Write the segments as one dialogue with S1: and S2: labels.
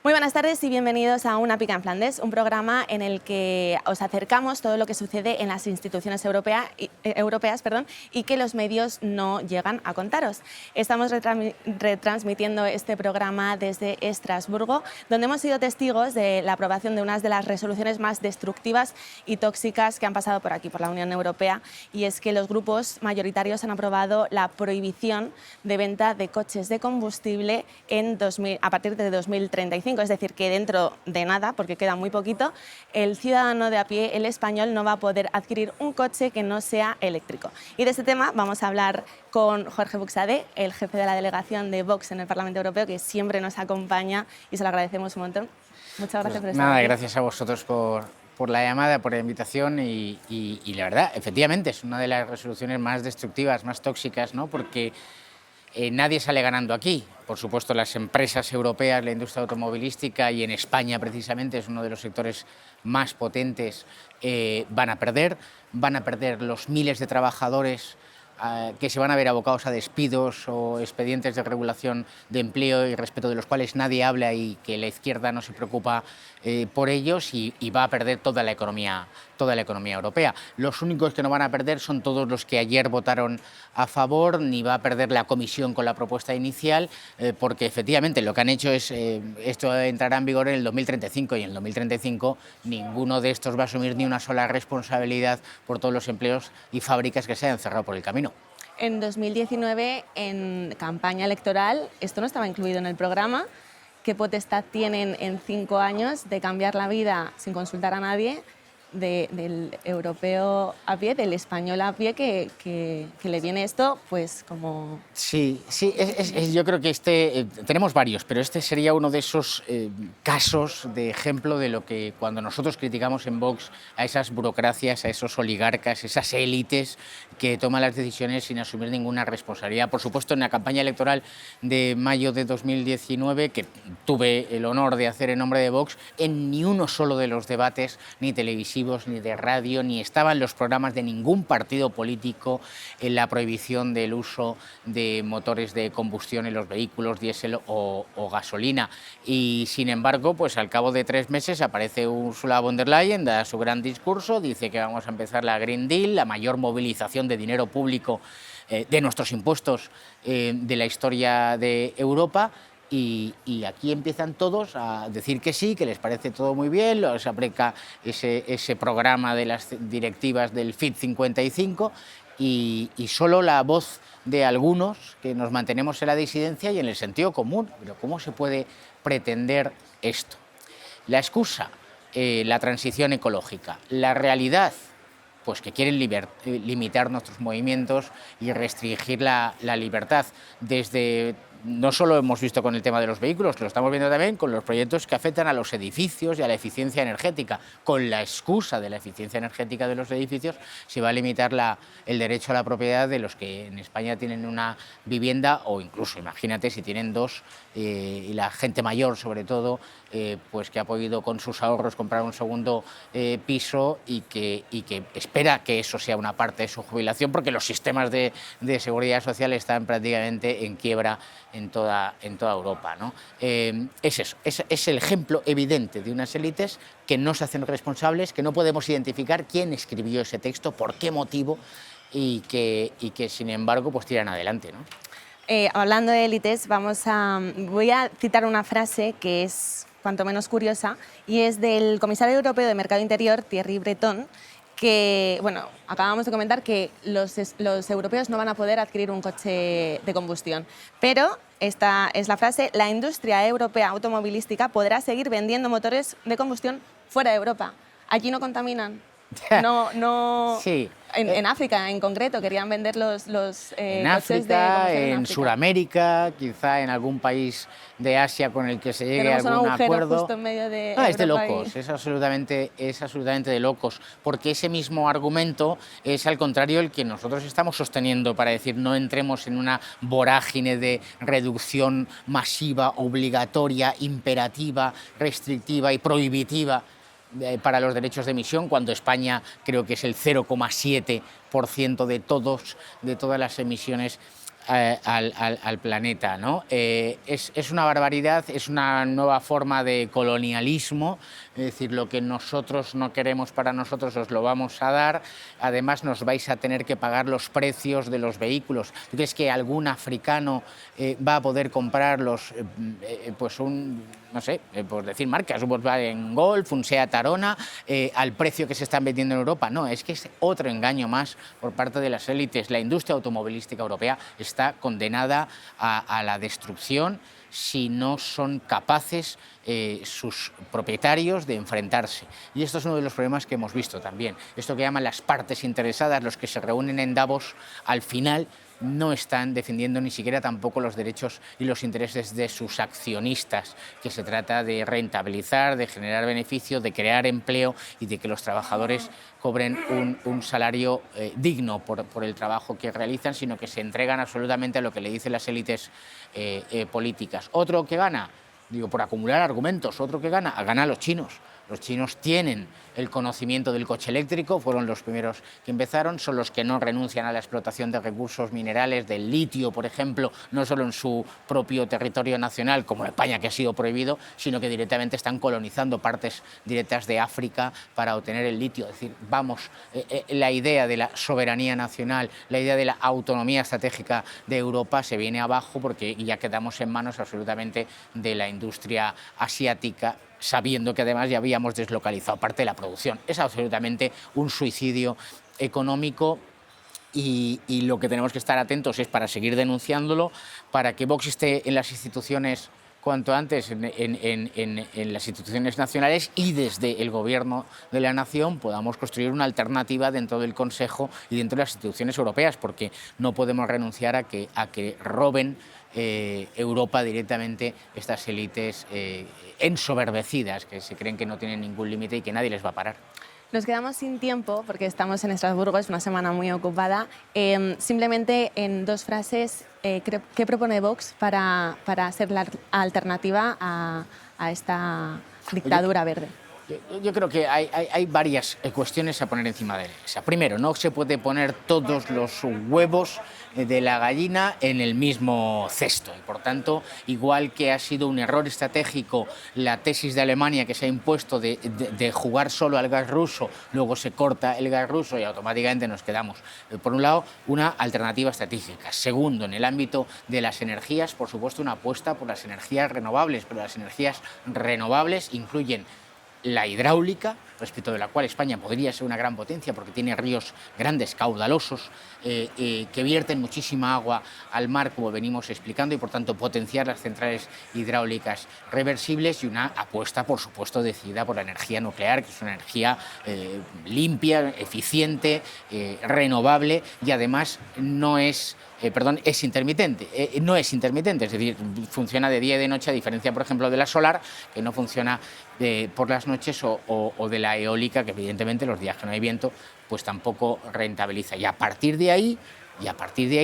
S1: Muy buenas tardes y bienvenidos a Una Pica en Flandes, un programa en el que os acercamos todo lo que sucede en las instituciones europeas y que los medios no llegan a contaros. Estamos retransmitiendo este programa desde Estrasburgo, donde hemos sido testigos de la aprobación de una de las resoluciones más destructivas y tóxicas que han pasado por aquí, por la Unión Europea, y es que los grupos mayoritarios han aprobado la prohibición de venta de coches de combustible a partir de 2035. Es decir, que dentro de nada, porque queda muy poquito, el ciudadano de a pie, el español, no va a poder adquirir un coche que no sea eléctrico. Y de este tema vamos a hablar con Jorge Buxadé, el jefe de la delegación de Vox en el Parlamento Europeo, que siempre nos acompaña y se lo agradecemos un montón. Muchas gracias por estar
S2: Nada,
S1: aquí.
S2: gracias a vosotros por la llamada, por la invitación y la verdad, efectivamente, es una de las resoluciones más destructivas, más tóxicas, ¿no? Porque nadie sale ganando aquí. Por supuesto, las empresas europeas, la industria automovilística y en España precisamente es uno de los sectores más potentes, van a perder los miles de trabajadores que se van a ver abocados a despidos o expedientes de regulación de empleo y respecto de los cuales nadie habla y que la izquierda no se preocupa por ellos y va a perder toda la economía europea. Los únicos que no van a perder son todos los que ayer votaron a favor, ni va a perder la Comisión con la propuesta inicial, porque efectivamente lo que han hecho es, esto entrará en vigor en el 2035 y en el 2035 ninguno de estos va a asumir ni una sola responsabilidad por todos los empleos y fábricas que se hayan cerrado por el camino.
S1: En 2019, en campaña electoral, esto no estaba incluido en el programa. ¿Qué potestad tienen en 5 años de cambiar la vida sin consultar a nadie del europeo a pie, del español a pie, que le viene esto pues como...?
S2: Sí, yo creo que tenemos varios, pero este sería uno de esos casos de ejemplo de lo que cuando nosotros criticamos en Vox a esas burocracias, a esos oligarcas, esas élites que toman las decisiones sin asumir ninguna responsabilidad. Por supuesto, en la campaña electoral de mayo de 2019, que tuve el honor de hacer en nombre de Vox, en ni uno solo de los debates, ni televisivos, ni de radio, ni estaban los programas de ningún partido político en la prohibición del uso de motores de combustión en los vehículos diésel o gasolina. Y sin embargo, pues al cabo de 3 meses aparece Ursula von der Leyen, da su gran discurso, dice que vamos a empezar la Green Deal, la mayor movilización de dinero público de nuestros impuestos de la historia de Europa. Y aquí empiezan todos a decir que sí, que les parece todo muy bien, se aplica ese programa de las directivas del Fit 55 y solo la voz de algunos que nos mantenemos en la disidencia y en el sentido común. Pero ¿cómo se puede pretender esto? La excusa, la transición ecológica. La realidad, pues que quieren limitar nuestros movimientos y restringir la libertad. No solo hemos visto con el tema de los vehículos, lo estamos viendo también con los proyectos que afectan a los edificios y a la eficiencia energética. Con la excusa de la eficiencia energética de los edificios se va a limitar el derecho a la propiedad de los que en España tienen una vivienda, o incluso, imagínate, si tienen 2, y la gente mayor sobre todo, pues que ha podido con sus ahorros comprar un segundo piso y que espera que eso sea una parte de su jubilación, porque los sistemas de seguridad social están prácticamente en quiebra en toda Europa, ¿no? Es eso, es el ejemplo evidente de unas élites que no se hacen responsables, que no podemos identificar quién escribió ese texto, por qué motivo, y que sin embargo pues tiran adelante, ¿no?
S1: Hablando de élites, voy a citar una frase que es cuanto menos curiosa, y es del comisario europeo de Mercado Interior, Thierry Breton, que, bueno, acabamos de comentar que los europeos no van a poder adquirir un coche de combustión, pero esta es la frase: la industria europea automovilística podrá seguir vendiendo motores de combustión fuera de Europa. ¿Allí no contaminan? No.
S2: Sí.
S1: En África, en concreto, querían vender los
S2: en
S1: coches de
S2: África,
S1: combustión
S2: en
S1: África.
S2: Sudamérica, quizá en algún país de Asia con el que se llegue a
S1: Tenemos un
S2: algún
S1: agujero
S2: acuerdo.
S1: justo en medio de
S2: Es de
S1: Europa
S2: locos, es absolutamente de locos, porque ese mismo argumento es al contrario el que nosotros estamos sosteniendo para decir no entremos en una vorágine de reducción masiva, obligatoria, imperativa, restrictiva y prohibitiva para los derechos de emisión, cuando España creo que es el 0,7% de todas las emisiones al planeta, ¿no? Es una barbaridad, es una nueva forma de colonialismo, es decir, lo que nosotros no queremos para nosotros os lo vamos a dar, además nos vais a tener que pagar los precios de los vehículos. ¿Tú crees que algún africano va a poder comprarlos, pues no sé, por decir marcas, un Volkswagen Golf, un Seat Arona, al precio que se están vendiendo en Europa? No, es que es otro engaño más por parte de las élites. La industria automovilística europea está condenada a la destrucción si no son capaces sus propietarios de enfrentarse. Y esto es uno de los problemas que hemos visto también. Esto que llaman las partes interesadas, los que se reúnen en Davos, al final no están defendiendo ni siquiera tampoco los derechos y los intereses de sus accionistas, que se trata de rentabilizar, de generar beneficio, de crear empleo y de que los trabajadores cobren un salario digno por el trabajo que realizan, sino que se entregan absolutamente a lo que le dicen las élites políticas. Otro que gana, digo, por acumular argumentos, otro que gana los chinos. Los chinos tienen el conocimiento del coche eléctrico, fueron los primeros que empezaron, son los que no renuncian a la explotación de recursos minerales, del litio, por ejemplo, no solo en su propio territorio nacional, como España, que ha sido prohibido, sino que directamente están colonizando partes directas de África para obtener el litio. Es decir, la idea de la soberanía nacional, la idea de la autonomía estratégica de Europa se viene abajo porque ya quedamos en manos absolutamente de la industria asiática, sabiendo que además ya habíamos deslocalizado parte de la producción. Es absolutamente un suicidio económico y lo que tenemos que estar atentos es para seguir denunciándolo, para que Vox esté en las instituciones cuanto antes, en las instituciones nacionales, y desde el Gobierno de la Nación podamos construir una alternativa dentro del Consejo y dentro de las instituciones europeas, porque no podemos renunciar a que roben Europa directamente estas élites ensoberbecidas, que se creen que no tienen ningún límite y que nadie les va a parar.
S1: Nos quedamos sin tiempo porque estamos en Estrasburgo, es una semana muy ocupada. Simplemente en 2 frases, ¿qué propone Vox para ser la alternativa a esta dictadura verde?
S2: Yo creo que hay varias cuestiones a poner encima de la mesa. Primero, no se puede poner todos los huevos de la gallina en el mismo cesto. Y por tanto, igual que ha sido un error estratégico la tesis de Alemania que se ha impuesto de jugar solo al gas ruso, luego se corta el gas ruso y automáticamente nos quedamos, por un lado, una alternativa estratégica. Segundo, en el ámbito de las energías, por supuesto, una apuesta por las energías renovables, pero las energías renovables incluyen la hidráulica, respecto de la cual España podría ser una gran potencia porque tiene ríos grandes, caudalosos, que vierten muchísima agua al mar, como venimos explicando, y por tanto potenciar las centrales hidráulicas reversibles, y una apuesta, por supuesto, decidida por la energía nuclear, que es una energía limpia, eficiente, renovable, y además es intermitente. No es intermitente, es decir, funciona de día y de noche, a diferencia, por ejemplo, de la solar, que no funciona por las noches, o de la eólica, que evidentemente los días que no hay viento, pues tampoco rentabiliza. Y a partir de ahí,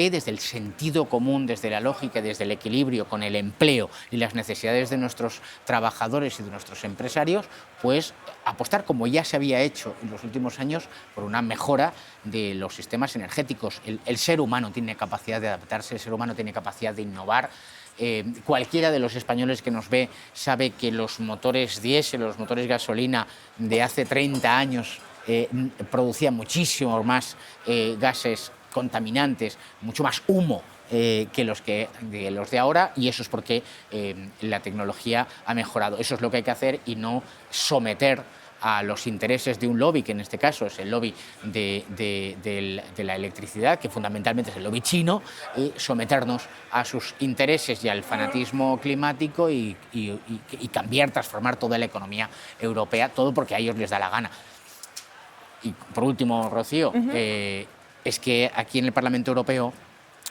S2: desde el sentido común, desde la lógica, desde el equilibrio con el empleo y las necesidades de nuestros trabajadores y de nuestros empresarios, pues apostar, como ya se había hecho en los últimos años, por una mejora de los sistemas energéticos. El ser humano tiene capacidad de adaptarse, el ser humano tiene capacidad de innovar. Cualquiera de los españoles que nos ve sabe que los motores diésel, los motores gasolina de hace 30 años producían muchísimo más gases contaminantes, mucho más humo que los de ahora, y eso es porque la tecnología ha mejorado. Eso es lo que hay que hacer, y no someter a los intereses de un lobby, que en este caso es el lobby de la electricidad, que fundamentalmente es el lobby chino, y someternos a sus intereses y al fanatismo climático y cambiar, transformar toda la economía europea, todo porque a ellos les da la gana. Y por último, Rocío, es que aquí en el Parlamento Europeo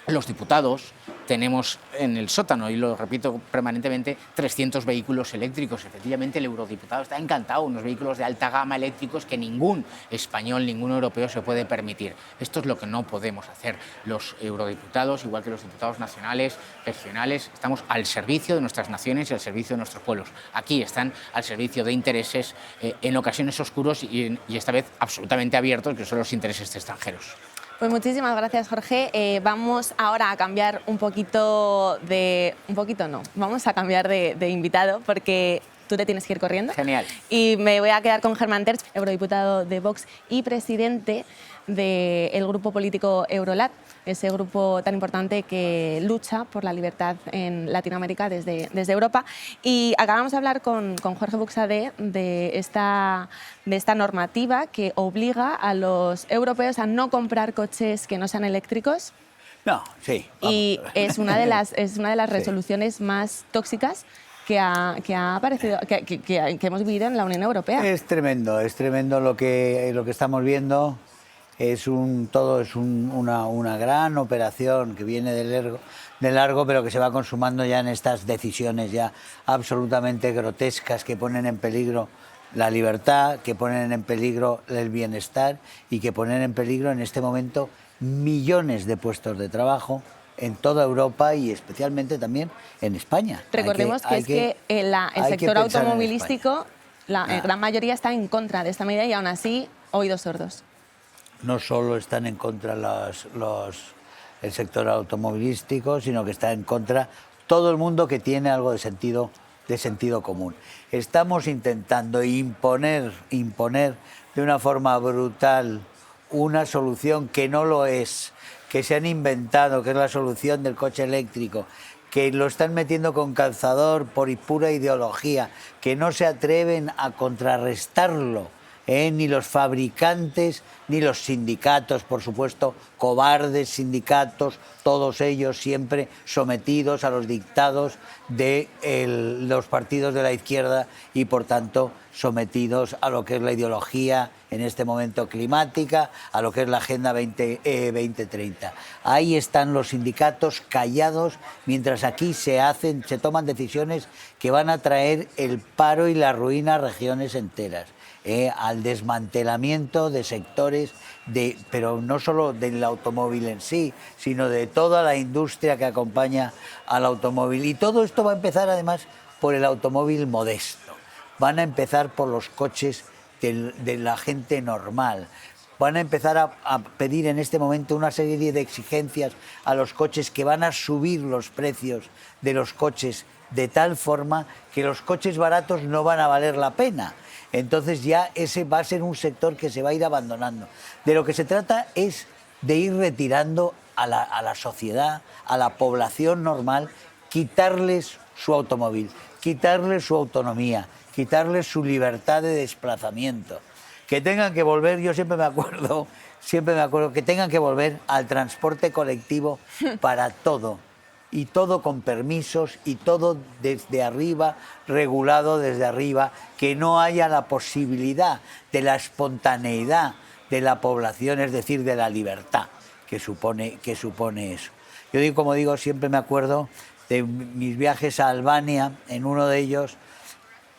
S2: los diputados tenemos en el sótano, y lo repito permanentemente, 300 vehículos eléctricos. Efectivamente, el eurodiputado está encantado, unos vehículos de alta gama eléctricos que ningún español, ningún europeo se puede permitir. Esto es lo que no podemos hacer. Los eurodiputados, igual que los diputados nacionales, regionales, estamos al servicio de nuestras naciones y al servicio de nuestros pueblos. Aquí están al servicio de intereses en ocasiones oscuros y esta vez absolutamente abiertos, que son los intereses extranjeros.
S1: Pues muchísimas gracias, Jorge. Vamos ahora a cambiar un poquito de... Un poquito no, vamos a cambiar de invitado porque tú te tienes que ir corriendo.
S2: Genial.
S1: Y me voy a quedar con Germán Terch, eurodiputado de Vox y presidente del grupo político Eurolat, ese grupo tan importante que lucha por la libertad en Latinoamérica desde Europa. Y acabamos de hablar con Jorge Buxadé de esta normativa que obliga a los europeos a no comprar coches que no sean eléctricos.
S3: No, sí. Vamos.
S1: Y es una de las resoluciones más tóxicas que ha aparecido, que hemos vivido en la Unión Europea.
S3: Es tremendo lo que estamos viendo. Todo es una gran operación que viene de largo, pero que se va consumando ya en estas decisiones ya absolutamente grotescas que ponen en peligro la libertad, que ponen en peligro el bienestar y que ponen en peligro en este momento millones de puestos de trabajo en toda Europa y especialmente también en España.
S1: Recordemos que el sector automovilístico, la gran mayoría está en contra de esta medida y aún así, oídos sordos.
S3: No solo están en contra el sector automovilístico, sino que está en contra todo el mundo que tiene algo de sentido común. Estamos intentando imponer de una forma brutal una solución que no lo es, que se han inventado, que es la solución del coche eléctrico, que lo están metiendo con calzador por pura ideología, que no se atreven a contrarrestarlo. Ni los fabricantes, ni los sindicatos, por supuesto, cobardes sindicatos, todos ellos siempre sometidos a los dictados de los partidos de la izquierda y, por tanto, sometidos a lo que es la ideología en este momento climática, a lo que es la Agenda 2030. Ahí están los sindicatos callados, mientras aquí se toman decisiones que van a traer el paro y la ruina a regiones enteras. Al desmantelamiento de sectores, pero no solo del automóvil en sí, sino de toda la industria que acompaña al automóvil. Y todo esto va a empezar además por el automóvil modesto. Van a empezar por los coches de la gente normal. Van a empezar a pedir en este momento una serie de exigencias a los coches que van a subir los precios de los coches de tal forma que los coches baratos no van a valer la pena. Entonces ya ese va a ser un sector que se va a ir abandonando. De lo que se trata es de ir retirando a la sociedad, a la población normal, quitarles su automóvil, quitarles su autonomía, quitarles su libertad de desplazamiento. Que tengan que volver, yo siempre me acuerdo que tengan que volver al transporte colectivo para todo. Y todo con permisos y todo desde arriba, regulado desde arriba, que no haya la posibilidad de la espontaneidad de la población, es decir, de la libertad que supone eso. Yo digo, como digo, siempre me acuerdo de mis viajes a Albania. En uno de ellos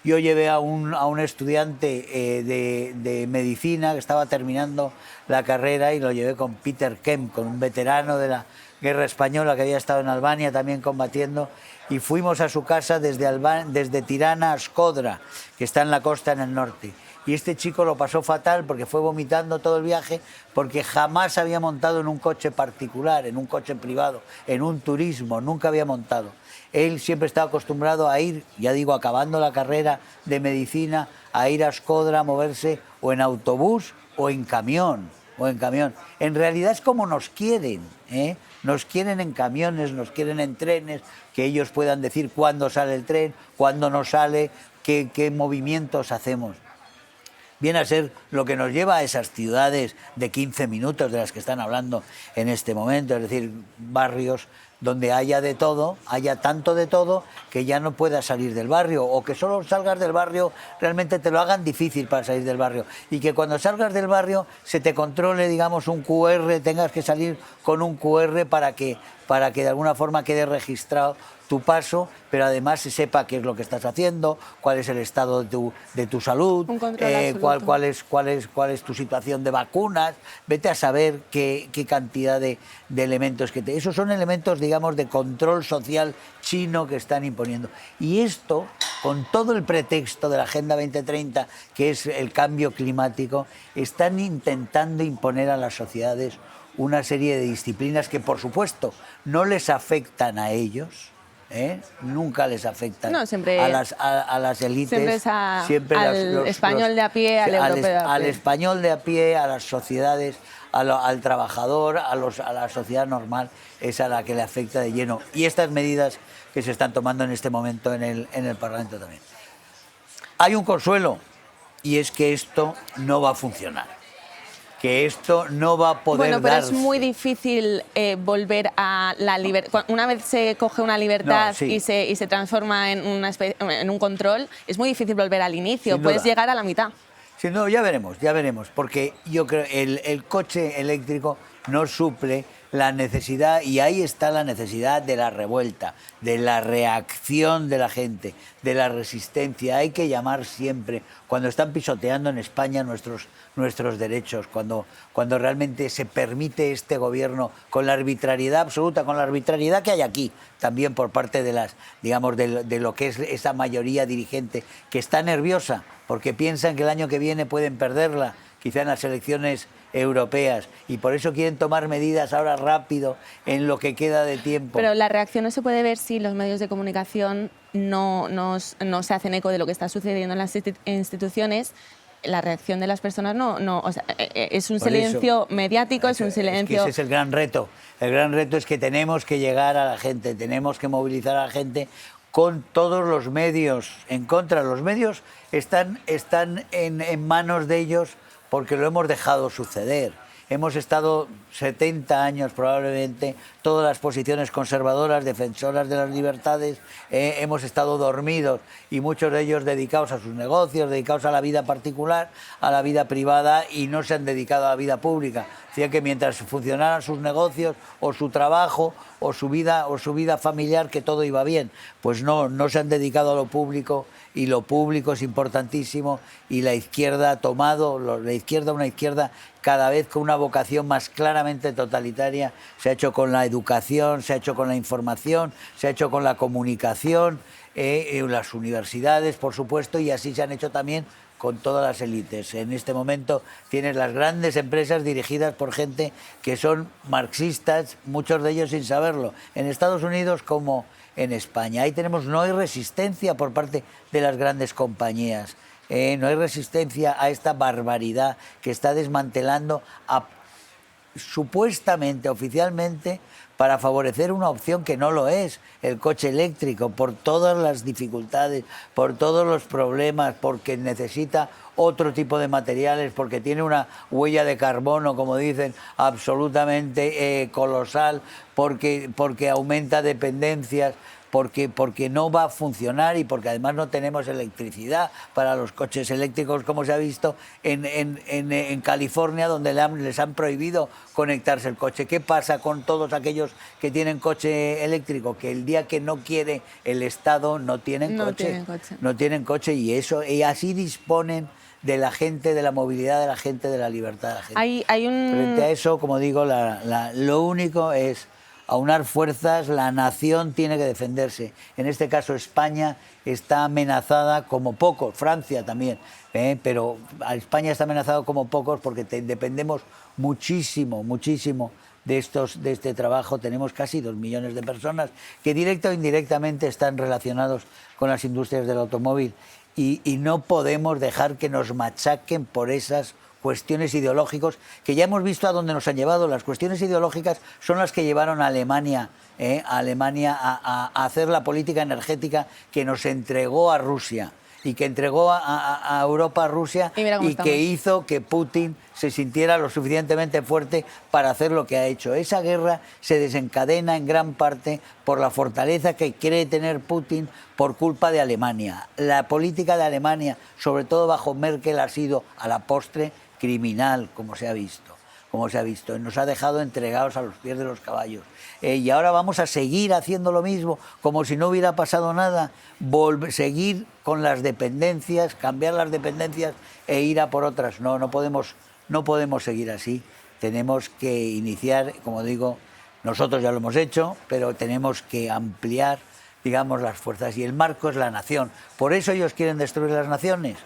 S3: yo llevé a un estudiante de medicina que estaba terminando la carrera y lo llevé con Peter Kemp, con un veterano de la guerra española que había estado en Albania también combatiendo, y fuimos a su casa desde Tirana a Shkodra, que está en la costa en el norte. Y este chico lo pasó fatal porque fue vomitando todo el viaje, porque jamás había montado en un coche particular, en un coche privado, en un turismo, nunca había montado. Él siempre estaba acostumbrado a ir, ya digo, acabando la carrera de medicina, a ir a Shkodra, a moverse o en autobús o en camión. En realidad es como nos quieren, ¿eh? Nos quieren en camiones, nos quieren en trenes, que ellos puedan decir cuándo sale el tren, cuándo no sale, qué movimientos hacemos. Viene a ser lo que nos lleva a esas ciudades de 15 minutos de las que están hablando en este momento, es decir, barrios donde haya de todo, haya tanto de todo que ya no puedas salir del barrio, o que solo salgas del barrio, realmente te lo hagan difícil para salir del barrio, y que cuando salgas del barrio se te controle, digamos, un QR, tengas que salir con un QR para que de alguna forma quede registrado tu paso, pero además se sepa qué es lo que estás haciendo, cuál es el estado de tu salud, cuál es tu situación de vacunas. Vete a saber qué cantidad de elementos esos son elementos, digamos, de control social chino que están imponiendo. Y esto, con todo el pretexto de la Agenda 2030, que es el cambio climático, están intentando imponer a las sociedades una serie de disciplinas que, por supuesto, no les afectan a ellos, nunca les afectan
S1: No, siempre,
S3: a las élites.
S1: Siempre es al español de a pie, al europeo de a pie.
S3: Al español de a pie, a las sociedades, al trabajador, a la sociedad normal, es a la que le afecta de lleno. Y estas medidas que se están tomando en este momento en el Parlamento también. Hay un consuelo, y es que esto no va a funcionar. Que esto no va a poder
S1: Bueno, pero
S3: darse.
S1: es muy difícil volver a la libertad. Una vez se coge una libertad y se transforma en un control, es muy difícil volver al inicio. Puedes llegar a la mitad.
S3: Sí, no, ya veremos, porque yo creo que el coche eléctrico no suple la necesidad, y ahí está la necesidad de la revuelta, de la reacción de la gente, de la resistencia. Hay que llamar siempre, cuando están pisoteando en España nuestros derechos, cuando realmente se permite este gobierno con la arbitrariedad absoluta, con la arbitrariedad que hay aquí, también por parte de de lo que es esa mayoría dirigente, que está nerviosa, porque piensan que el año que viene pueden perderla, quizá en las elecciones europeas, y por eso quieren tomar medidas ahora rápido en lo que queda de tiempo.
S1: Pero la reacción no se puede ver si los medios de comunicación no se hacen eco de lo que está sucediendo en las instituciones. La reacción de las personas o sea, es un silencio mediático, es un silencio...
S3: Es que ese es el gran reto. El gran reto es que tenemos que llegar a la gente, tenemos que movilizar a la gente con todos los medios en contra. Los medios están en manos de ellos porque lo hemos dejado suceder. Hemos estado 70 años probablemente, todas las posiciones conservadoras, defensoras de las libertades, hemos estado dormidos, y muchos de ellos dedicados a sus negocios, dedicados a la vida particular, a la vida privada, y no se han dedicado a la vida pública. Decía que mientras funcionaran sus negocios o su trabajo o su vida familiar, que todo iba bien. Pues no se han dedicado a lo público, y lo público es importantísimo, y la izquierda ha tomado, una izquierda cada vez con una vocación más claramente totalitaria. Se ha hecho con la educación, se ha hecho con la información, se ha hecho con la comunicación, las universidades, por supuesto, y así se han hecho también con todas las élites. En este momento tienes las grandes empresas dirigidas por gente que son marxistas, muchos de ellos sin saberlo, en Estados Unidos como en España. Ahí no hay resistencia por parte de las grandes compañías. No hay resistencia a esta barbaridad que está desmantelando supuestamente, oficialmente, para favorecer una opción que no lo es, el coche eléctrico, por todas las dificultades, por todos los problemas, porque necesita otro tipo de materiales, porque tiene una huella de carbono, como dicen, absolutamente colosal, porque aumenta dependencias, porque no va a funcionar, y porque además no tenemos electricidad para los coches eléctricos, como se ha visto en California, donde les han prohibido conectarse el coche. ¿Qué pasa con todos aquellos que tienen coche eléctrico? Que el día que no quiere el Estado no tienen coche, y así disponen de la gente, de la movilidad de la gente, de la libertad de la gente. Frente a eso, como digo, lo único es aunar fuerzas. La nación tiene que defenderse. En este caso, España está amenazada como pocos, Francia también, pero España está amenazada como pocos porque dependemos muchísimo de este trabajo. Tenemos casi 2 millones de personas que directa o indirectamente están relacionados con las industrias del automóvil, y no podemos dejar que nos machaquen por esas cuestiones ideológicas, que ya hemos visto a dónde nos han llevado. Las cuestiones ideológicas son las que llevaron a Alemania a hacer la política energética que nos entregó a Rusia, y que entregó a Europa a Rusia, y que hizo que Putin se sintiera lo suficientemente fuerte para hacer lo que ha hecho. Esa guerra se desencadena en gran parte por la fortaleza que cree tener Putin por culpa de Alemania. La política de Alemania, sobre todo bajo Merkel, ha sido a la postre criminal, como se ha visto. Nos ha dejado entregados a los pies de los caballos. Y ahora vamos a seguir haciendo lo mismo, como si no hubiera pasado nada. Seguir con las dependencias, cambiar las dependencias e ir a por otras. No podemos seguir así. Tenemos que iniciar, como digo, nosotros ya lo hemos hecho, pero tenemos que ampliar, digamos, las fuerzas. Y el marco es la nación. Por eso ellos quieren destruir las naciones,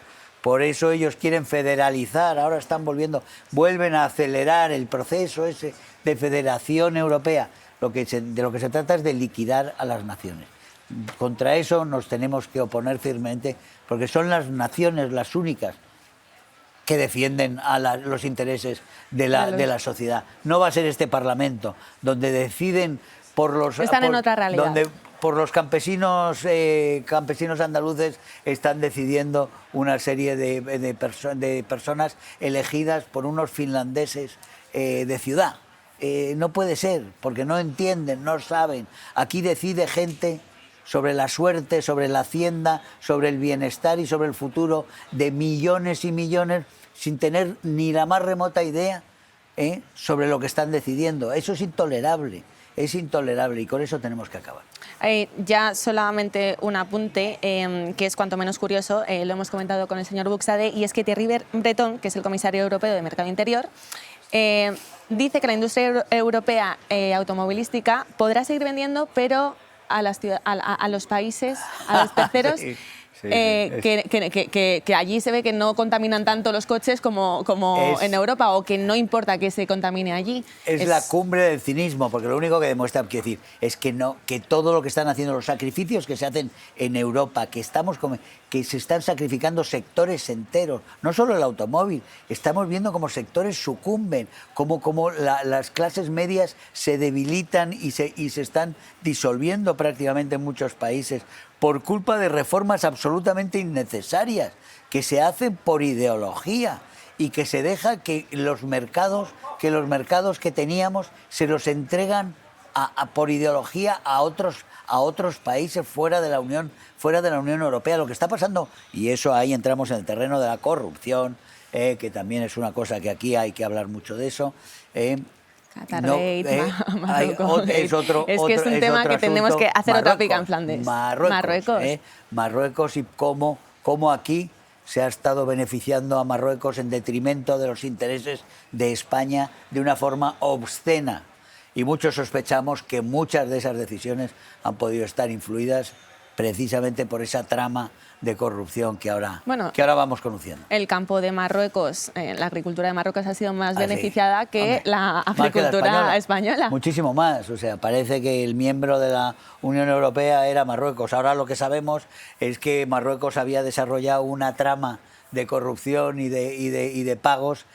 S3: Por eso ellos quieren federalizar, ahora vuelven a acelerar el proceso ese de federación europea. De lo que se trata es de liquidar a las naciones. Contra eso nos tenemos que oponer firmemente, porque son las naciones las únicas que defienden a los intereses de la sociedad. No va a ser este Parlamento, donde deciden por los...
S1: Están en otra realidad.
S3: Donde por los campesinos andaluces están decidiendo una serie de personas elegidas por unos finlandeses de ciudad. No puede ser, porque no entienden, no saben. Aquí decide gente sobre la suerte, sobre la hacienda, sobre el bienestar y sobre el futuro de millones y millones, sin tener ni la más remota idea sobre lo que están decidiendo. Eso es intolerable y con eso tenemos que acabar.
S1: Ya solamente un apunte, que es cuanto menos curioso, lo hemos comentado con el señor Buxade, y es que Thierry Breton, que es el comisario europeo de Mercado Interior, dice que la industria europea automovilística podrá seguir vendiendo, pero a los países, a los terceros, que allí se ve que no contaminan tanto los coches como en Europa, o que no importa que se contamine allí.
S3: Es la cumbre del cinismo, porque lo único que demuestra, quiero decir, es que todo lo que están haciendo, los sacrificios que se hacen en Europa, que se están sacrificando sectores enteros, no solo el automóvil, estamos viendo cómo sectores sucumben, cómo las clases medias se debilitan y se están disolviendo prácticamente en muchos países por culpa de reformas absolutamente innecesarias que se hacen por ideología y que se deja que los mercados que teníamos se los entregan por ideología a otros países fuera de la Unión Europea. Lo que está pasando, y eso ahí entramos en el terreno de la corrupción, que también es una cosa que aquí hay que hablar mucho de eso.
S1: Qatargate,
S3: Marruecos.
S1: Es que es un tema que tenemos que hacer otra pica en Flandes.
S3: Marruecos y cómo aquí se ha estado beneficiando a Marruecos en detrimento de los intereses de España de una forma obscena. Y muchos sospechamos que muchas de esas decisiones han podido estar influidas precisamente por esa trama de corrupción que ahora vamos conociendo.
S1: El campo de Marruecos, la agricultura de Marruecos ha sido más beneficiada que la agricultura española.
S3: Muchísimo más. O sea, parece que el miembro de la Unión Europea era Marruecos. Ahora lo que sabemos es que Marruecos había desarrollado una trama de corrupción y de pagos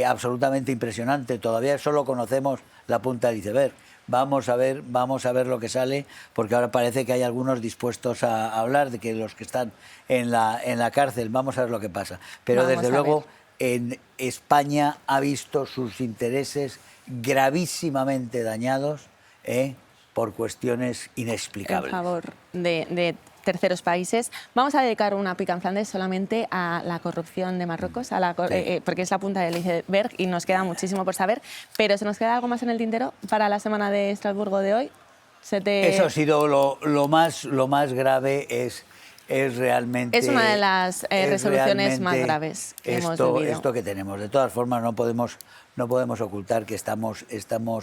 S3: absolutamente impresionante. Todavía solo conocemos la punta del iceberg. Vamos a ver lo que sale, porque ahora parece que hay algunos dispuestos a hablar de que los que están en la cárcel. Vamos a ver lo que pasa. Pero desde luego en España ha visto sus intereses gravísimamente dañados por cuestiones inexplicables.
S1: En favor de terceros países. Vamos a dedicar una pica en Flandes solamente a la corrupción de Marruecos, porque es la punta del iceberg y nos queda muchísimo por saber, pero ¿se nos queda algo más en el tintero para la semana de Estrasburgo de hoy? Eso
S3: ha sido lo más grave, es realmente...
S1: Es una de las resoluciones más graves que hemos vivido.
S3: Esto que tenemos. De todas formas, no podemos ocultar que estamos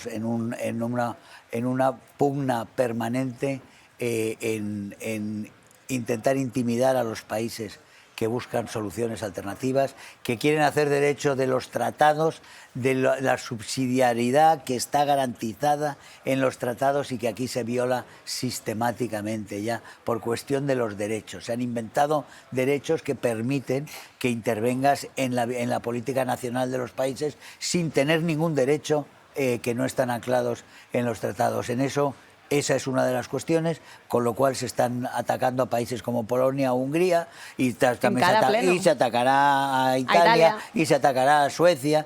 S3: en una pugna permanente en intentar intimidar a los países que buscan soluciones alternativas, que quieren hacer derecho de los tratados, de la subsidiariedad que está garantizada en los tratados y que aquí se viola sistemáticamente ya por cuestión de los derechos. Se han inventado derechos que permiten que intervengas en la política nacional de los países sin tener ningún derecho que no están anclados en los tratados. Esa es una de las cuestiones, con lo cual se están atacando a países como Polonia o Hungría y se atacará a Italia y se atacará a Suecia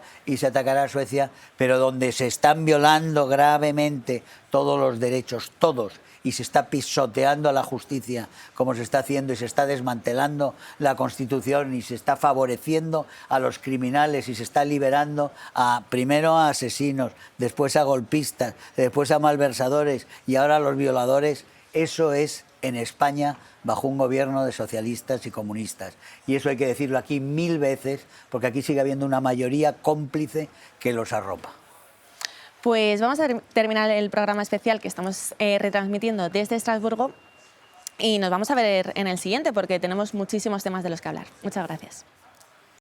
S3: pero donde se están violando gravemente todos los derechos, todos, y se está pisoteando a la justicia como se está haciendo y se está desmantelando la Constitución y se está favoreciendo a los criminales y se está liberando primero a asesinos, después a golpistas, después a malversadores y ahora a los violadores. Eso es en España bajo un gobierno de socialistas y comunistas. Y eso hay que decirlo aquí 1000 veces, porque aquí sigue habiendo una mayoría cómplice que los arropa.
S1: Pues vamos a terminar el programa especial que estamos retransmitiendo desde Estrasburgo y nos vamos a ver en el siguiente porque tenemos muchísimos temas de los que hablar. Muchas gracias.